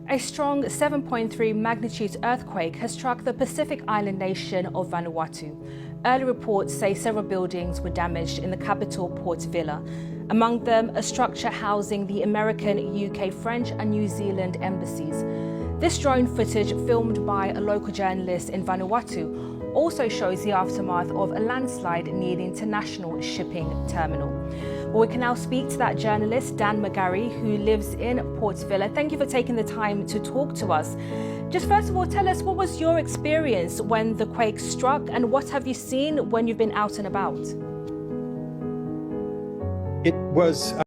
A strong 7.3 magnitude earthquake has struck the Pacific island nation of Vanuatu. Early reports say several buildings were damaged in the capital, Port Vila. Among them, a structure housing the American, UK, French and New Zealand embassies. This drone footage, filmed by a local journalist in Vanuatu, also shows the aftermath of a landslide near the international shipping terminal. Well, we can now speak to that journalist, McGarry, who lives in Port Vila. Thank you for taking the time to talk to us. Just first of all, tell us, what was your experience when the quake struck, and what have you seen when you've been out and about? It was